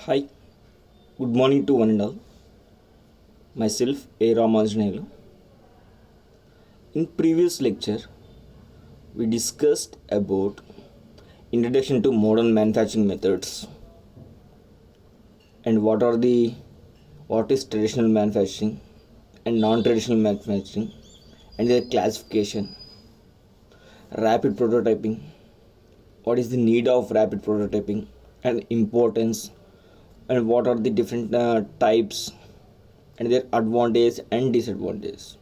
Hi, good morning to one and all. Myself, A. Ramanjanelu. In previous lecture, we discussed about introduction to modern manufacturing methods and what is traditional manufacturing and non-traditional manufacturing and their classification, rapid prototyping, what is the need of rapid prototyping and importance, and what are the different types and their advantage and disadvantage.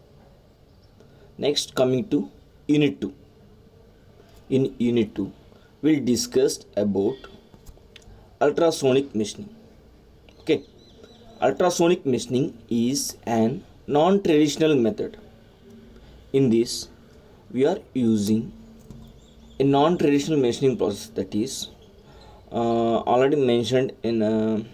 Next, coming to unit 2. In unit 2, we'll discuss about ultrasonic machining. Okay, ultrasonic machining is an non-traditional method. In this, we are using a non-traditional machining process, that is already mentioned in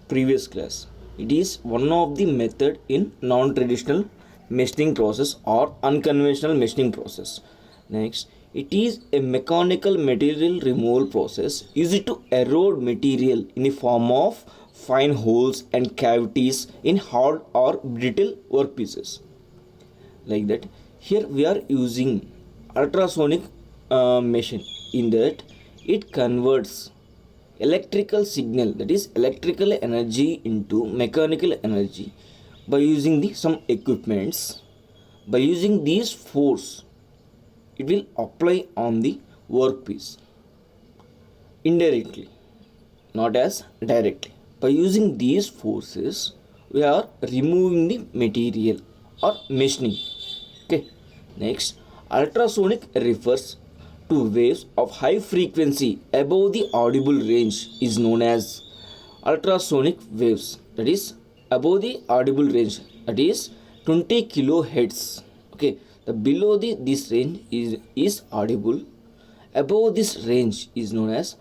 previous class. It is one of the method in non-traditional machining process or unconventional machining process. Next, it is a mechanical material removal process used to erode material in the form of fine holes and cavities in hard or brittle workpieces. Like that, here we are using ultrasonic machine. In that, it converts electrical signal, that is electrical energy, into mechanical energy by using some equipments. By using these force, it will apply on the workpiece indirectly, not as directly. By using these forces, we are removing the material or machining. Okay, next, ultrasonic refers to waves of high frequency above the audible range is known as ultrasonic waves, that is above the audible range, that is 20 kilohertz. Okay, the below this range is audible, above this range is known as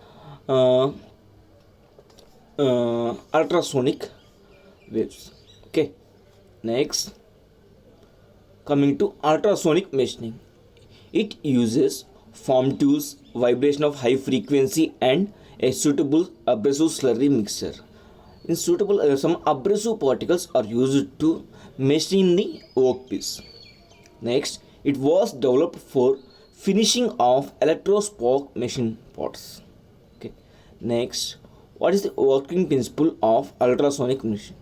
ultrasonic waves. Okay, next, coming to ultrasonic machining, it uses form tools, vibration of high frequency, and a suitable abrasive slurry mixture. In suitable some abrasive particles are used to machine the workpiece. Next, it was developed for finishing of electrospark machine parts. Okay, next, what is the working principle of ultrasonic machining?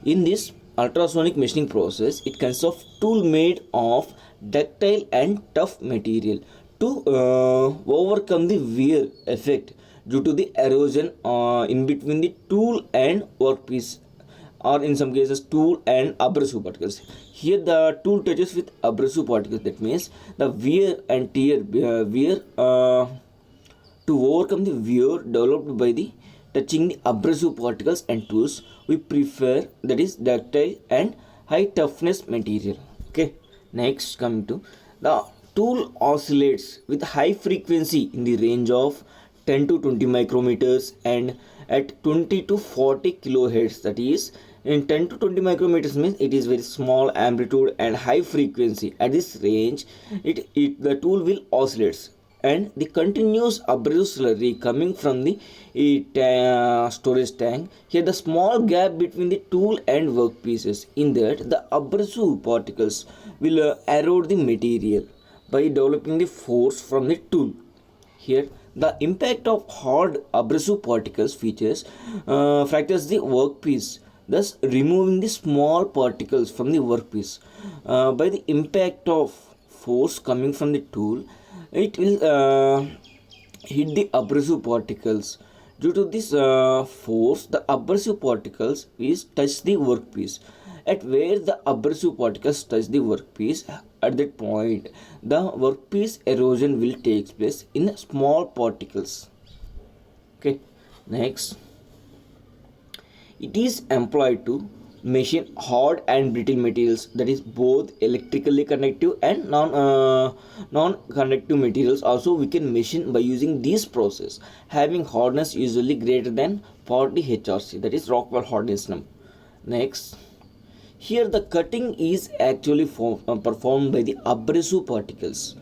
In this ultrasonic machining process, it consists of tool made of ductile and tough material to overcome the wear effect due to the erosion in between the tool and workpiece, or in some cases tool and abrasive particles. Here the tool touches with abrasive particles, that means the wear and tear to overcome the wear developed by the touching the abrasive particles and tools, we prefer, that is ductile and high toughness material. Okay, next, coming to the tool oscillates with high frequency in the range of 10 to 20 micrometers and at 20 to 40 kilohertz, that is in 10 to 20 micrometers means it is very small amplitude and high frequency. At this range, the tool will oscillates, and the continuous abrasive slurry coming from the storage tank. Here the small gap between the tool and workpieces, in that the abrasive particles will erode the material by developing the force from the tool. Here the impact of hard abrasive particles features fractures the workpiece, thus removing the small particles from the workpiece. By the impact of force coming from the tool, it will hit the abrasive particles. Due to this force, the abrasive particles is touch the workpiece. At where the abrasive particles touch the workpiece, at that point the workpiece erosion will take place in small particles. Okay, next, it is employed to machine hard and brittle materials, that is both electrically conductive and non-conductive materials. Also we can machine by using this process, having hardness usually greater than 40 HRC, that is Rockwell hardness number. Next, here the cutting is actually performed by the abrasive particles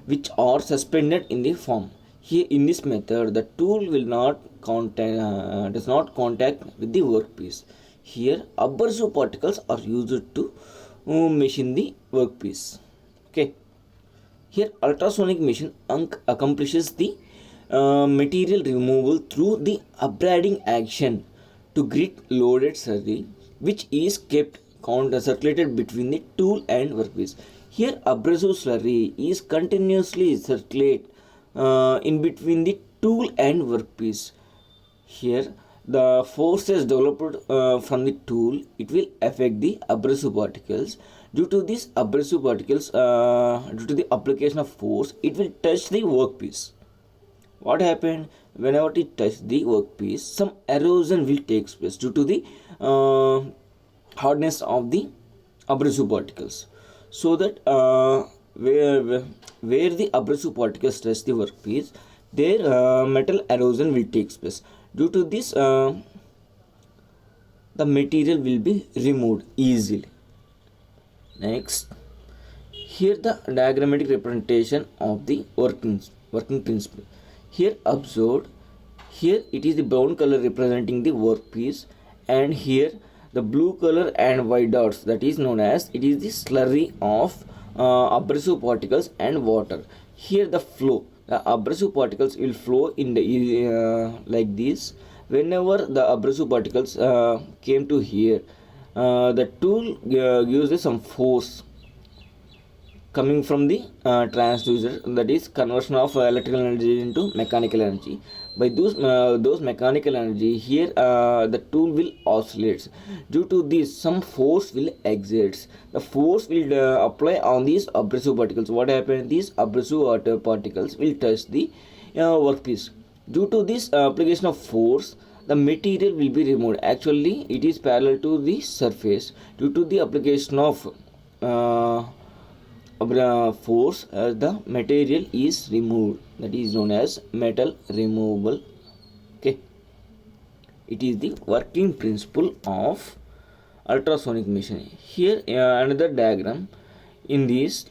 which are suspended in the form. Here in this method, the tool will not contact with the workpiece. Here abrasive particles are used to machine the workpiece. Okay. Here ultrasonic machine accomplishes the material removal through the abrading action to grit loaded slurry, which is kept circulated between the tool and workpiece. Here abrasive slurry is continuously circulate in between the tool and workpiece. Here the forces developed from the tool, it will affect the abrasive particles. Due to these abrasive particles, due to the application of force, it will touch the workpiece. What happened? Whenever it touches the workpiece, some erosion will take place due to the hardness of the abrasive particles. So that where the abrasive particles touch the workpiece, their metal erosion will take place. Due to this, the material will be removed easily. Next, here the diagrammatic representation of the working principle. Here observed, here it is the brown color representing the workpiece, and here the blue color and white dots, that is known as, it is the slurry of abrasive particles and water. Here the flow, the abrasive particles will flow in the like this. Whenever the abrasive particles came to here, the tool uses some force coming from the transducer, that is conversion of electrical energy into mechanical energy. By those mechanical energy, here the tool will oscillate. Due to this, some force will exert. The force will apply on these abrasive particles. What happens? These abrasive particles will touch the workpiece. Due to this application of force, the material will be removed. Actually, it is parallel to the surface. Due to the application of force, the material is removed. That is known as metal removal. Okay, it is the working principle of ultrasonic machine. Here another diagram. In this,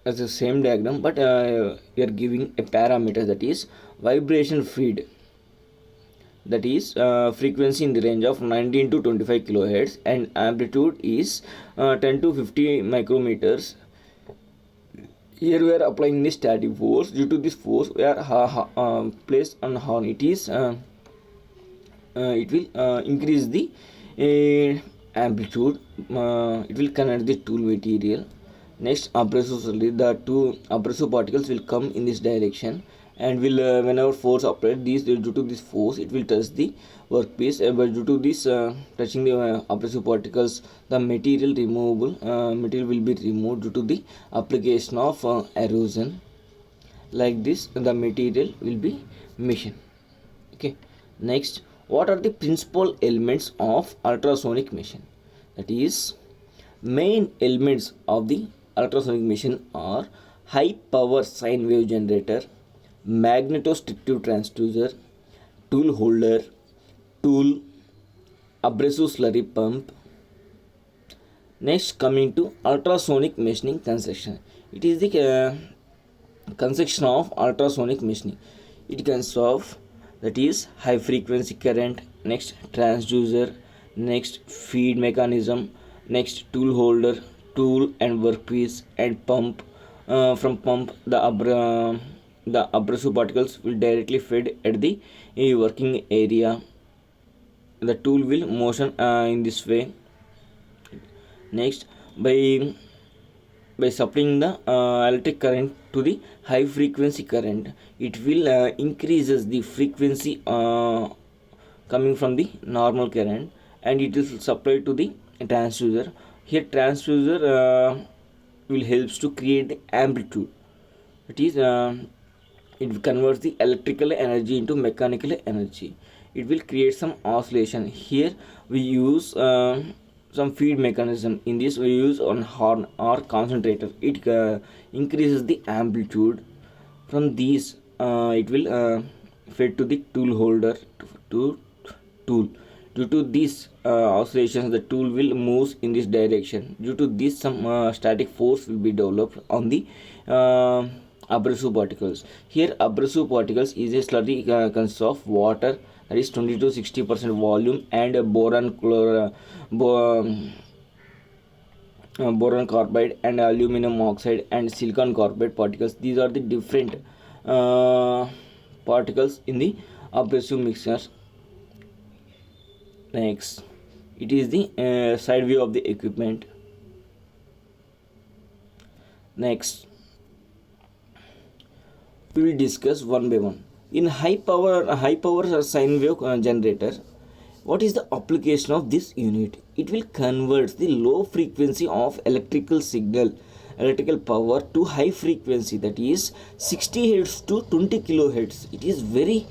as the same diagram, but we are giving a parameter, that is vibration feed, that is frequency in the range of 19 to 25 kilohertz, and amplitude is 10 to 50 micrometers. Here we are applying the static force. Due to this force, we are placed on horn. It will increase the amplitude. It will connect the tool material. Next, abrasive slurry. The two abrasive particles will come in this direction, and will whenever force applied, due to this force, it will touch the workpiece. But due to this touching the abrasive particles, the material will be removed due to the application of erosion. Like this, the material will be machined. Okay. Next, what are the principal elements of ultrasonic machine? That is, main elements of the ultrasonic machine are high power sine wave generator, magnetostrictive transducer, tool holder, tool, abrasive slurry pump. Next, coming to ultrasonic machining construction. It is the construction of ultrasonic machining. It consists of, that is, high frequency current, next transducer, next feed mechanism, next tool holder, tool and workpiece, and pump. From pump, the abrasive particles will directly fed at the working area. The tool will motion in this way. Next, by supplying the electric current to the high frequency current, it will increases the frequency coming from the normal current, and it is supplied to the transducer. Here transducer will helps to create the amplitude. It is it converts the electrical energy into mechanical energy. It will create some oscillation. Here we use some feed mechanism. In this we use on horn or concentrator. It increases the amplitude. From these it will fed to the tool holder to tool. Due to these oscillations, the tool will move in this direction. Due to this, some static force will be developed on the abrasive particles. Here abrasive particles is a slurry consists of water, that is 20 to 60% volume, and boron carbide and aluminum oxide and silicon carbide particles. These are the different particles in the abrasive mixtures. Next, it is the side view of the equipment. Next, we will discuss one by one. In high power sine wave generator, what is the application of this unit? It will convert the low frequency of electrical power to high frequency, that is 60 Hz to 20 kilohertz. It is very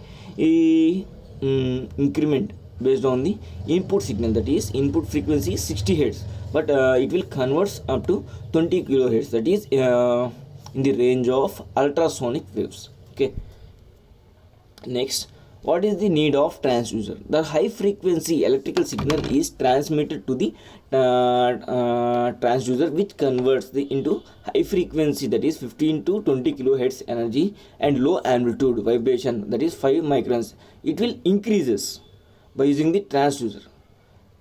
increment based on the input signal, that is input frequency is 60 Hz, but it will convert up to 20 kilohertz, that is in the range of ultrasonic waves. Okay. Next, what is the need of transducer? The high frequency electrical signal is transmitted to the transducer, which converts into high frequency, that is 15 to 20 kilohertz energy, and low amplitude vibration, that is 5 microns. It will increases by using the transducer.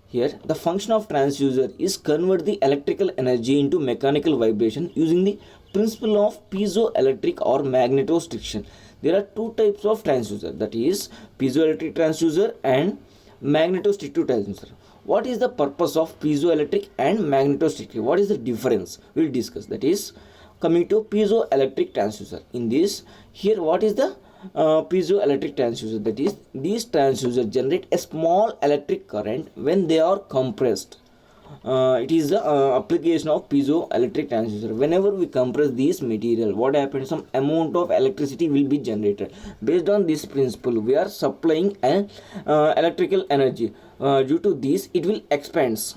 Here, the function of transducer is convert the electrical energy into mechanical vibration using the principle of piezoelectric or magnetostriction. There are two types of transducer, that is piezoelectric transducer and magnetostrictive transducer. What is the purpose of piezoelectric and magnetostrictive? What is the difference? We will discuss. That is coming to piezoelectric transducer. In this, here what is the piezoelectric transducer? That is, these transducers generate a small electric current when they are compressed. It is the application of piezoelectric transducer. Whenever we compress this material, what happens? Some amount of electricity will be generated. Based on this principle, we are supplying an electrical energy. Due to this, it will expands.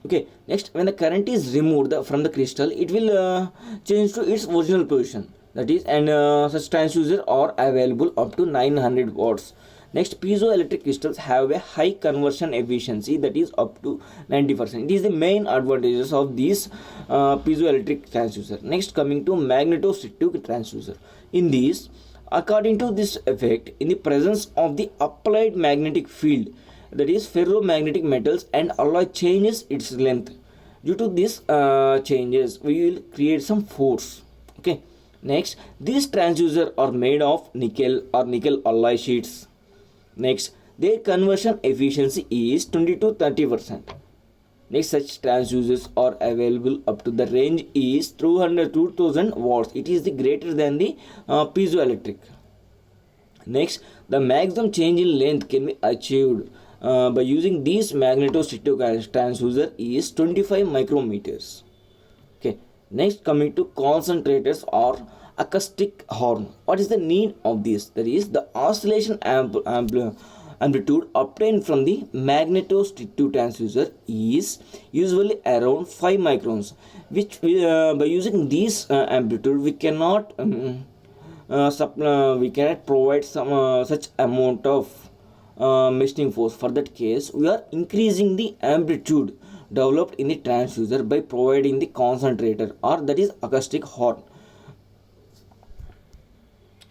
Okay. Next, when the current is removed from the crystal, it will change to its original position. That is, and such transducers are available up to 900 watts. Next, piezoelectric crystals have a high conversion efficiency, that is up to 90%. It is the main advantages of these piezoelectric transducer. Next, coming to magnetostrictive transducer. In this, according to this effect, in the presence of the applied magnetic field, that is ferromagnetic metals and alloy changes its length. Due to this changes, we will create some force. Okay. Next, these transducers are made of nickel or nickel alloy sheets. Next, their conversion efficiency is 20 to 30%. Next, such transducers are available up to the range is 200 to 2000 watts. It is the greater than the piezoelectric. Next, the maximum change in length can be achieved by using these magnetostrictive transducer is 25 micrometers. Okay. Next, coming to concentrators or acoustic horn. What is the need of this? That is, the oscillation amplitude obtained from the magnetostrictive transducer is usually around 5 microns, which by using this amplitude we cannot provide some such amount of machining force. For that case, we are increasing the amplitude developed in the transducer by providing the concentrator, or that is acoustic horn.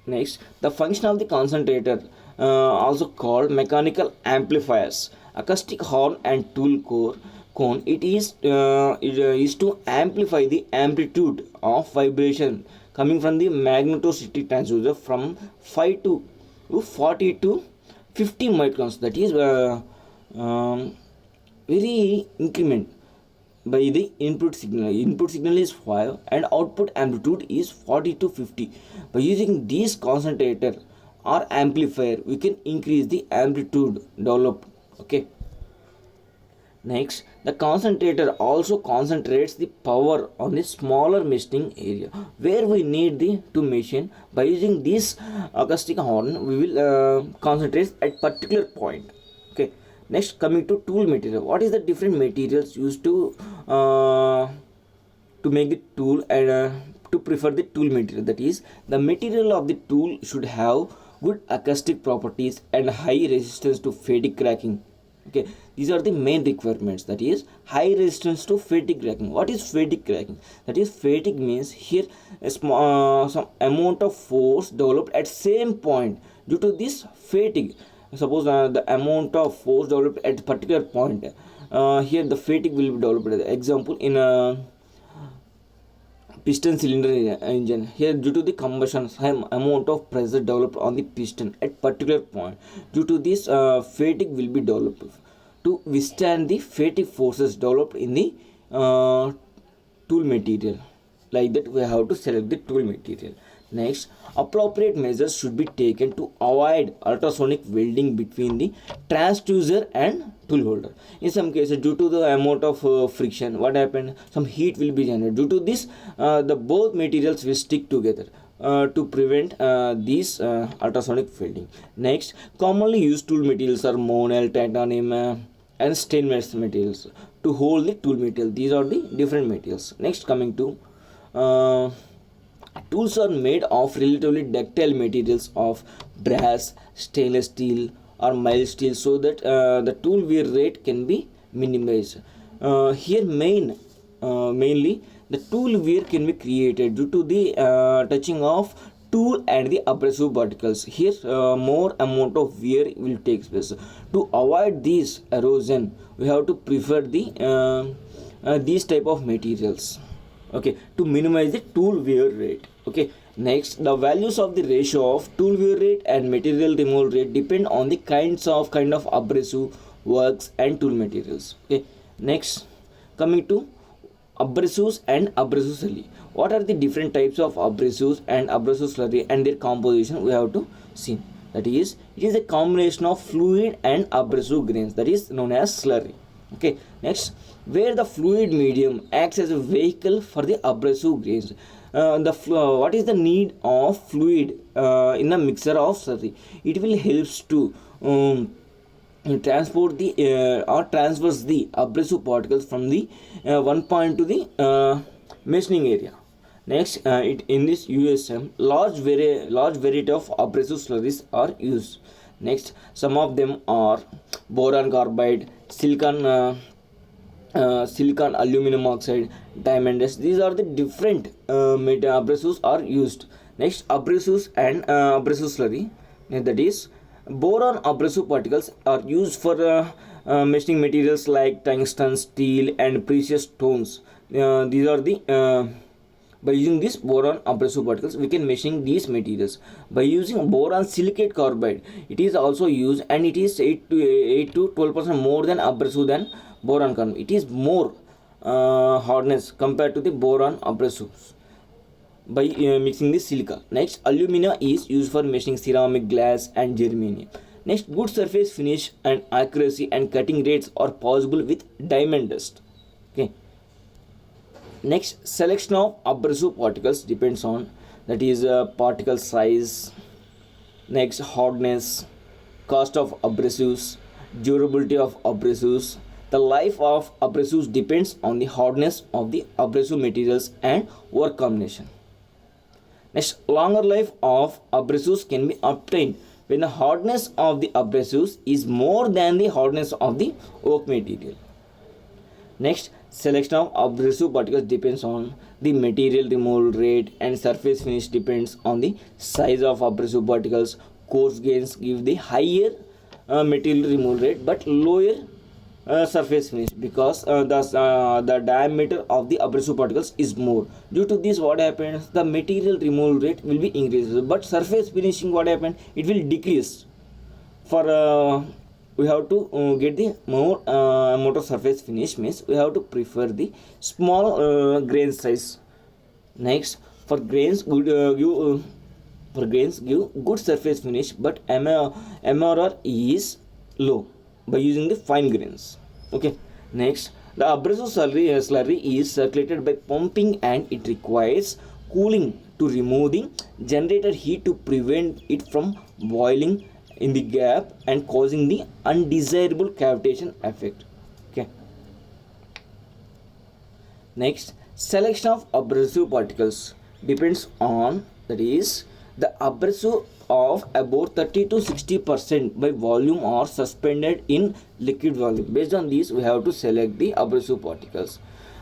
Next, the function of the concentrator, also called mechanical amplifiers, acoustic horn and tool cone. It is to amplify the amplitude of vibration coming from the magnetostrictive transducer from 5 to 40 to 50 microns. That is very increment by the input signal is 5 and output amplitude is 40 to 50. By using this concentrator or amplifier, we can increase the amplitude developed. Okay. Next, the concentrator also concentrates the power on the smaller machining area where we need to machine. By using this acoustic horn, we will concentrate at particular point. Okay. Next, coming to tool material. What is the different materials used to make the tool and to prefer the tool material? That is, the material of the tool should have good acoustic properties and high resistance to fatigue cracking. Okay, these are the main requirements, that is high resistance to fatigue cracking. What is fatigue cracking? That is, fatigue means here a small, some amount of force developed at same point. Due to this fatigue, suppose the amount of force developed at particular point, here the fatigue will be developed. Example, in a piston cylinder engine, here due to the combustion, some amount of pressure developed on the piston at particular point. Due to this, fatigue will be developed. To withstand the fatigue forces developed in the tool material, like that we have to select the tool material. Next, appropriate measures should be taken to avoid ultrasonic welding between the transducer and tool holder. In some cases, due to the amount of friction, what happened? Some heat will be generated. Due to this, the both materials will stick together to prevent these ultrasonic welding. Next, commonly used tool materials are monel, titanium, and stainless materials to hold the tool material. These are the different materials. Next, coming to tools are made of relatively ductile materials of brass, stainless steel, or mild steel, so that the tool wear rate can be minimized. Here mainly the tool wear can be created due to the touching of tool and the abrasive particles. Here more amount of wear will take place. To avoid this erosion, we have to prefer the these type of materials, okay, to minimize the tool wear rate. Okay, next, the values of the ratio of tool wear rate and material removal rate depend on the kind of abrasive works and tool materials. Okay, next, coming to abrasives and abrasive slurry. What are the different types of abrasives and abrasive slurry and their composition? We have to see. That is, it is a combination of fluid and abrasive grains, that is known as slurry. Okay, next, where the fluid medium acts as a vehicle for the abrasive grains. What is the need of fluid in a mixer of slurry? It will helps to transport the or transfers the abrasive particles from the one point to the machining area. Next, in this USM, large variety of abrasive slurries are used. Next, some of them are boron carbide, silicon aluminum oxide, diamond dust. These are the different abrasives are used. Next, abrasives and abrasive slurry, that is boron abrasive particles are used for machining materials like tungsten, steel, and precious stones. These are the by using this boron abrasive particles, we can machine these materials. By using boron silicate carbide, it is also used, and it is 8 to 12% more than abrasive than boron carbide. It is more hardness compared to the boron abrasives by mixing the silica. Next, alumina is used for machining ceramic, glass, and germanium. Next, good surface finish and accuracy and cutting rates are possible with diamond dust. Okay. Next, selection of abrasive particles depends on, that is particle size. Next, hardness, cost of abrasives, durability of abrasives. The life of abrasives depends on the hardness of the abrasive materials and work combination. Next, longer life of abrasives can be obtained when the hardness of the abrasives is more than the hardness of the work material. Next, selection of abrasive particles depends on the material removal rate, and surface finish depends on the size of abrasive particles. Coarse grains give the higher material removal rate but lower surface finish, because the diameter of the abrasive particles is more. Due to this, what happens? The material removal rate will be increased, but surface finishing, what happens? It will decrease. For we have to get the more amount of surface finish, means we have to prefer the small grain size. Next, for grains give good surface finish, but MRR is low by using the fine grains. Okay. Next, the abrasive slurry is circulated by pumping, and it requires cooling to remove the generated heat to prevent it from boiling in the gap and causing the undesirable cavitation effect. Okay. Next, selection of abrasive particles depends on, that is The abrasive of about 30 to 60% by volume are suspended in liquid volume. Based on this, we have to select the abrasive particles.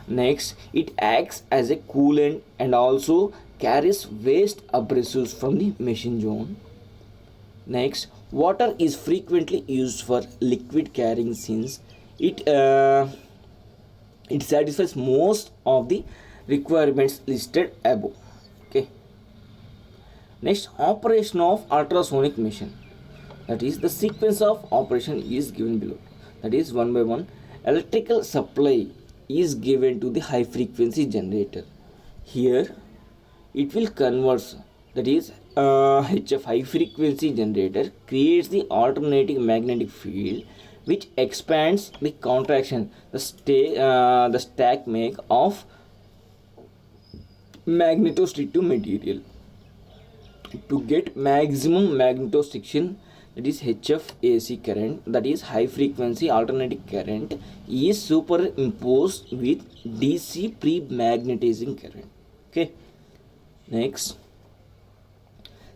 Next, it acts as a coolant and also carries waste abrasives from the machine zone. Next, water is frequently used for liquid carrying since it satisfies most of the requirements listed above. Okay. Next, operation of ultrasonic machine. That is, the sequence of operation is given below. That is, one by one, electrical supply is given to the high frequency generator. Here, it will convert. That is, HF high frequency generator creates the alternating magnetic field which expands the contraction, the stack make of magnetostrictive material. To get maximum magnetostriction, that is HF AC current, that is high frequency alternating current, is superimposed with DC pre-magnetizing current. Okay. Next,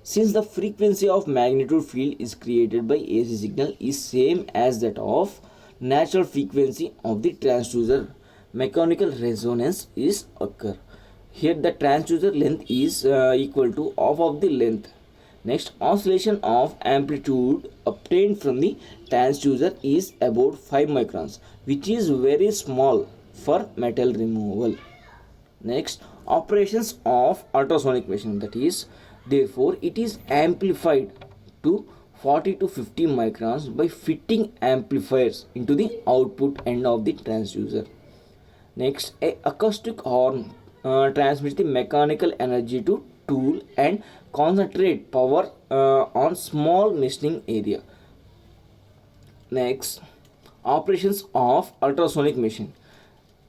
since the frequency of magnitude field is created by AC signal is same as that of natural frequency of the transducer, mechanical resonance is occur. Here the transducer length is equal to half of the length. Next, oscillation of amplitude obtained from the transducer is about 5 microns, which is very small for metal removal. Next, operations of ultrasonic machine, that is, therefore it is amplified to 40 to 50 microns by fitting amplifiers into the output end of the transducer. Next, a acoustic horn transmits the mechanical energy to tool and concentrate power on small machining area. Next, operations of ultrasonic machine.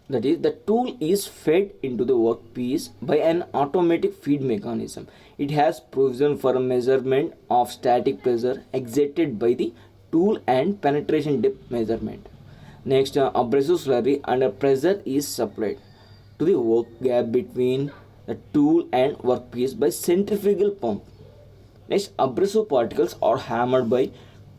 That is, the tool is fed into the workpiece by an automatic feed mechanism. It has provision for a measurement of static pressure exerted by the tool and penetration depth measurement. Next, abrasive slurry under pressure is supplied to the work gap between the tool and workpiece by centrifugal pump. Next, abrasive particles are hammered by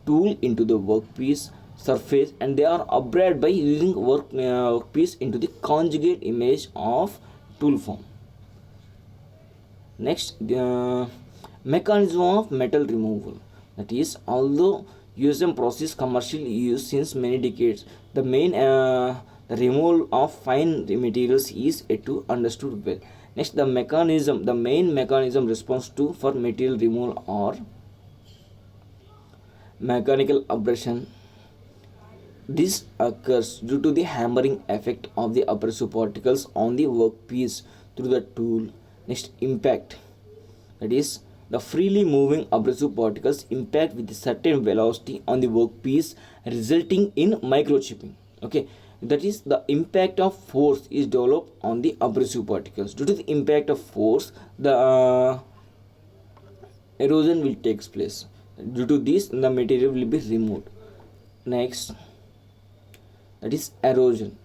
tool into the workpiece surface and they are abraded by using workpiece into the conjugate image of tool form. Next, the mechanism of metal removal. That is, although USM process commercially used since many decades, the main the removal of fine materials is yet to understood well. Next, the main mechanism response to for material removal are mechanical abrasion. This occurs due to the hammering effect of the abrasive particles on the workpiece through the tool. Next, impact. That is, the freely moving abrasive particles impact with a certain velocity on the workpiece, resulting in microchipping. Okay, that is, the impact of force is developed on the abrasive particles. Due to the impact of force, the erosion will take place. Due to this, the material will be removed. Next, that is erosion.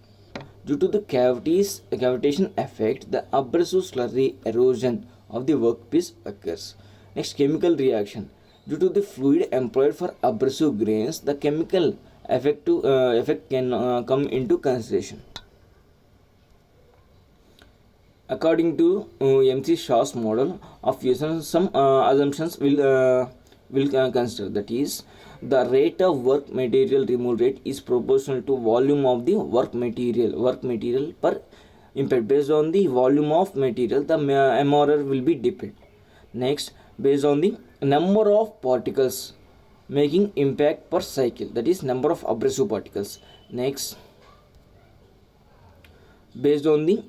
Due to the cavitation effect, the abrasive slurry erosion of the workpiece occurs. Next, chemical reaction. Due to the fluid employed for abrasive grains, the chemical effect can come into consideration. According to MC Shaw's model of USM, some assumptions will consider. That is, the rate of work material removal rate is proportional to volume of the work material per impact. Based on the volume of material, the MRR will be depend. Next, based on the number of particles making impact per cycle, that is number of abrasive particles. Next, based on the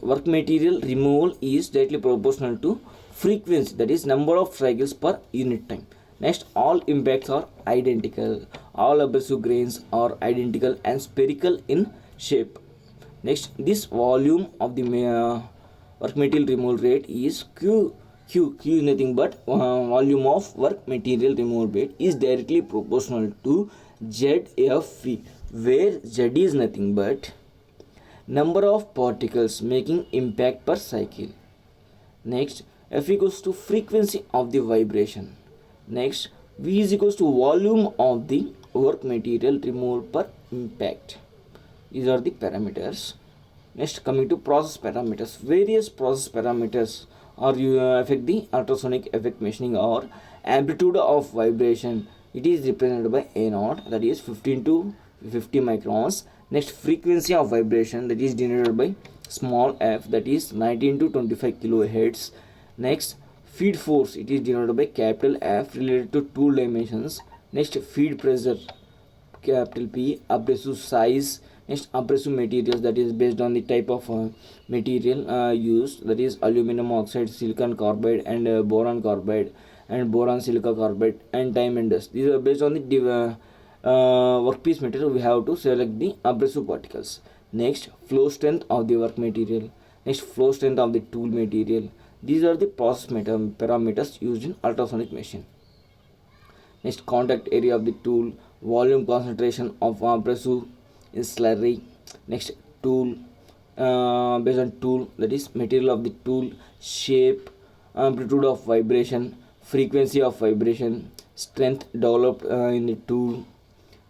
work material removal is directly proportional to frequency, that is number of cycles per unit time. Next, all impacts are identical. All abrasive grains are identical and spherical in shape. Next, this volume of the work material removal rate is Q is nothing but volume of work material removal rate is directly proportional to ZFV, where Z is nothing but number of particles making impact per cycle. Next, F equals to frequency of the vibration. Next, V is equals to volume of the work material removed per impact. These are the parameters. Next, coming to process parameters. Various process parameters are affect the ultrasonic effect machining or amplitude of vibration. It is represented by A naught, that is 15 to 50 microns. Next, frequency of vibration, that is denoted by small f, that is 19 to 25 kilohertz. Next, feed force, it is denoted by capital F related to tool dimensions. Next, feed pressure, capital P. Abrasive size. Next, abrasive materials, that is based on the type of material used, that is aluminum oxide, silicon carbide, and boron carbide, and boron silica carbide, and time and dust. These are based on the workpiece material. We have to select the abrasive particles. Next, flow strength of the work material. Next, flow strength of the tool material. These are the process parameters used in ultrasonic machine. Next, contact area of the tool, volume concentration of abrasive in slurry. Next, tool, based on tool, that is material of the tool, shape, amplitude of vibration, frequency of vibration, strength developed in the tool,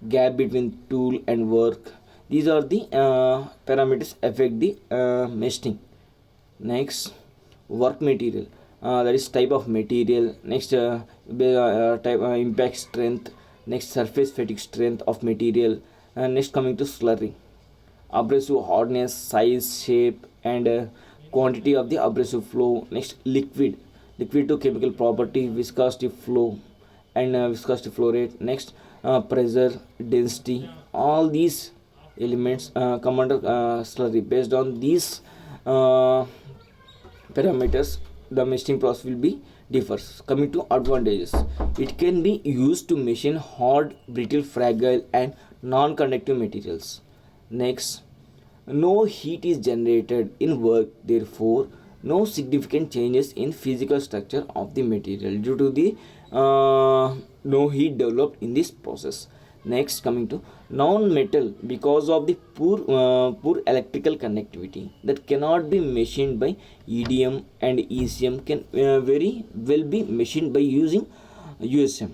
gap between tool and work. These are the parameters affect the machining. Next, work material, that is type of material. Next, type impact strength. Next, surface fatigue strength of material. Next, coming to slurry, abrasive hardness, size, shape, and quantity of the abrasive flow. Next, liquid to chemical property, viscosity flow, and viscosity flow rate. Next, pressure, density. All these elements come under slurry. Based on these parameters, the machining process will be differs. Coming to advantages, it can be used to machine hard, brittle, fragile, and non-conductive materials. Next, no heat is generated in work, therefore no significant changes in physical structure of the material due to the no heat developed in this process. Next, coming to non-metal, because of the poor electrical conductivity that cannot be machined by EDM, and ECM can very well be machined by using USM.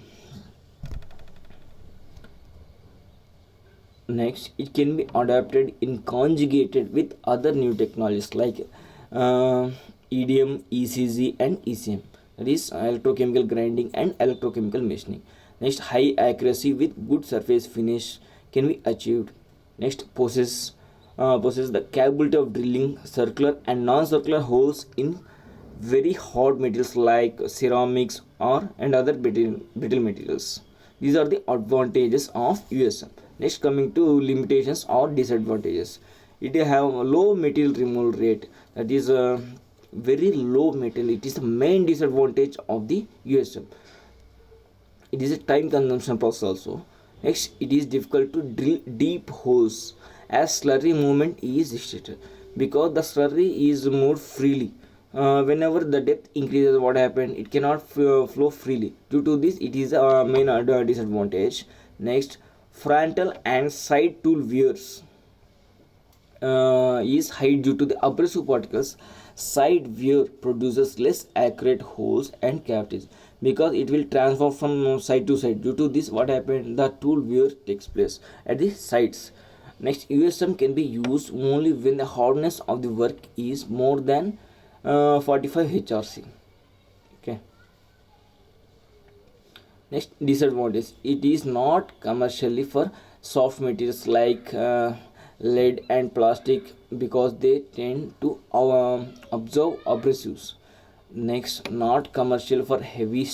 Next, it can be adapted in conjugated with other new technologies like EDM, ECG, and ECM, that is electrochemical grinding and electrochemical machining. Next, high accuracy with good surface finish can be achieved. Next, possess the capability of drilling circular and non-circular holes in very hard materials like ceramics or and other brittle materials. These are the advantages of USM. Next, coming to limitations or disadvantages, it have a low material removal rate, that is very low material. It is the main disadvantage of the USM. It is a time consumption process also. Next, it is difficult to drill deep holes as slurry movement is restricted, because the slurry is moved freely. Whenever the depth increases, what happens, it cannot flow freely. Due to this, it is a main disadvantage. Next, frontal and side tool wears is high due to the abrasive particles. Side wear produces less accurate holes and cavities because it will transfer from side to side. Due to this, what happened, the tool wear takes place at the sides. Next, USM can be used only when the hardness of the work is more than 45 HRC. Okay. Next, disadvantage, it is not commercially for soft materials like lead and plastic because they tend to absorb abrasives. Next, not commercial for heavy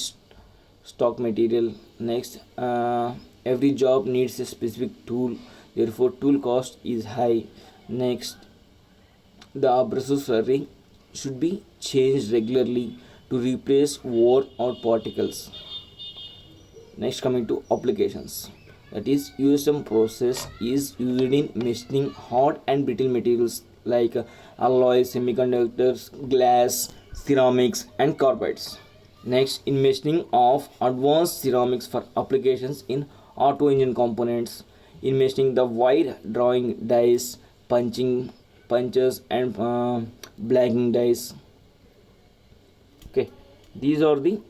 stock material. Next, every job needs a specific tool, therefore tool cost is high. Next, the abrasive slurry should be changed regularly to replace worn out particles. Next, coming to applications, that is USM process is used in machining hard and brittle materials like alloys, semiconductors, glass, ceramics, and carbides. Next, in machining of advanced ceramics for applications in auto engine components, in machining the wire drawing dies, punches, and blacking dies. These are the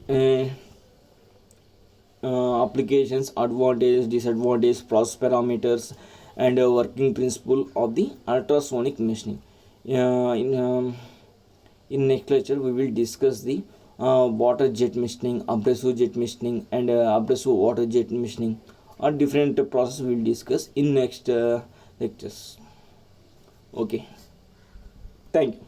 applications, advantages, disadvantages, process parameters, and working principle of the ultrasonic machining. In next lecture we will discuss the water jet machining, abrasive jet machining, and abrasive water jet machining, or different process we will discuss in next lectures. Okay, thank you.